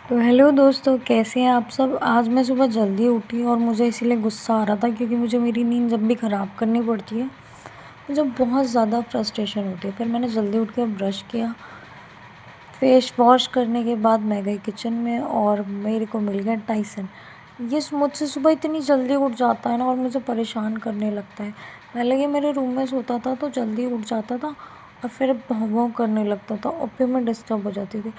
तो हेलो दोस्तों, कैसे हैं आप सब। आज मैं सुबह जल्दी उठी और मुझे इसीलिए गुस्सा आ रहा था क्योंकि मुझे मेरी नींद जब भी ख़राब करनी पड़ती है मुझे बहुत ज़्यादा फ्रस्ट्रेशन होती है। फिर मैंने जल्दी उठ के ब्रश किया, फेस वॉश करने के बाद मैं गई किचन में और मेरे को मिल गया टाइसन। ये मुझसे सुबह इतनी जल्दी उठ जाता है ना और मुझे परेशान करने लगता है। पहले ये मेरे रूम में सोता था तो जल्दी उठ जाता था और फिर भौं-भौं करने लगता था और फिर मैं डिस्टर्ब हो जाती थी।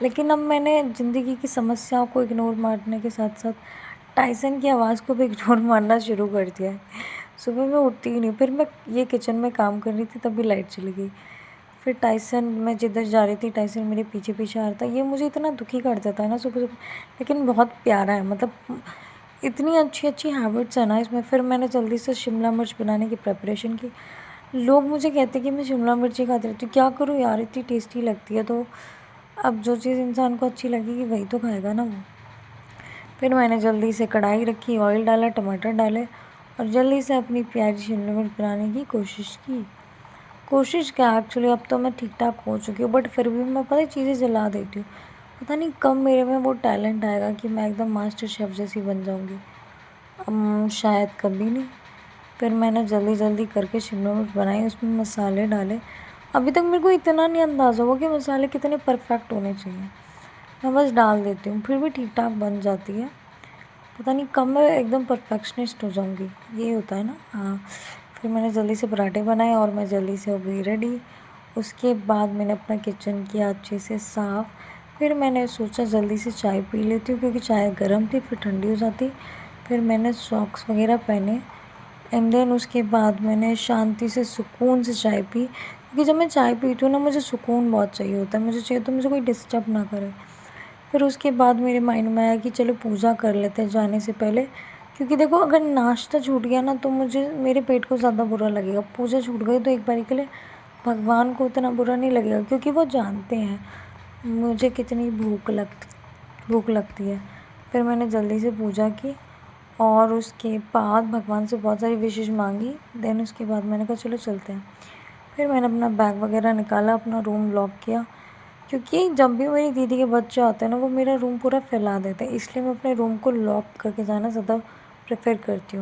लेकिन अब मैंने ज़िंदगी की समस्याओं को इग्नोर मारने के साथ-साथ टाइसन की आवाज़ को भी इग्नोर मारना शुरू कर दिया है। सुबह मैं उठती ही नहीं, फिर मैं ये किचन में काम कर रही थी तभी लाइट चली गई। फिर टाइसन, मैं जिधर जा रही थी टाइसन मेरे पीछे-पीछे आ रहा था। ये मुझे इतना दुखी कर देता है ना सुबह-सुबह, लेकिन बहुत प्यारा है। मतलब इतनी अच्छी-अच्छी हैबिट्स है ना इसमें। फिर मैंने जल्दी से शिमला मिर्च बनाने की प्रिपरेशन की। लोग मुझे कहते हैं कि मैं शिमला मिर्च ही खाती रहती हूँ। क्या करूँ यार, इतनी टेस्टी लगती है तो अब जो चीज़ इंसान को अच्छी लगेगी वही तो खाएगा ना वो। फिर मैंने जल्दी से कढ़ाई रखी, ऑयल डाला, टमाटर डाले और जल्दी से अपनी प्यारी शिमला मिर्च बनाने की कोशिश की। कोशिश क्या, एक्चुअली अब तो मैं ठीक-ठाक हो चुकी हूँ, बट फिर भी मैं पता है चीज़ें जला देती हूँ। पता नहीं कब मेरे में वो टैलेंट आएगा कि मैं एकदम मास्टर शेफ़ जैसी बन जाऊँगी। शायद कभी नहीं। फिर मैंने जल्दी-जल्दी करके शिमला मिर्च बनाई, उसमें मसाले डाले। अभी तक मेरे को इतना नहीं अंदाज़ा हुआ कि मसाले कितने परफ़ेक्ट होने चाहिए। मैं बस डाल देती हूँ, फिर भी ठीक-ठाक बन जाती है। पता नहीं कब मैं एकदम परफेक्शनिस्ट हो जाऊँगी, यही होता है ना। हाँ, फिर मैंने जल्दी से पराठे बनाए और मैं जल्दी से हो गई रेडी। उसके बाद मैंने अपना किचन किया अच्छे से साफ़। फिर मैंने सोचा जल्दी से चाय पी लेती हूँ क्योंकि चाय गर्म थी, फिर ठंडी हो जाती। फिर मैंने सॉक्स वगैरह पहने एंड देन उसके बाद मैंने शांति से सुकून से चाय पी, क्योंकि जब मैं चाय पीती हूँ ना मुझे सुकून बहुत चाहिए होता है। मुझे चाहिए तो मुझे कोई डिस्टर्ब ना करे। फिर उसके बाद मेरे माइंड में आया कि चलो पूजा कर लेते हैं जाने से पहले, क्योंकि देखो अगर नाश्ता छूट गया ना तो मुझे मेरे पेट को ज़्यादा बुरा लगेगा। पूजा छूट गई तो एक बारी के लिए भगवान को उतना बुरा नहीं लगेगा, क्योंकि वो जानते हैं मुझे कितनी भूख लगती है। फिर मैंने जल्दी से पूजा की और उसके बाद भगवान से बहुत सारी विशेज़ मांगी। देन उसके बाद मैंने कहा चलो चलते हैं। फिर मैंने अपना बैग वगैरह निकाला, अपना रूम लॉक किया, क्योंकि जब भी मेरी दीदी के बच्चे आते हैं ना वो मेरा रूम पूरा फैला देते हैं, इसलिए मैं अपने रूम को लॉक करके जाना ज़्यादा प्रेफर करती हूँ।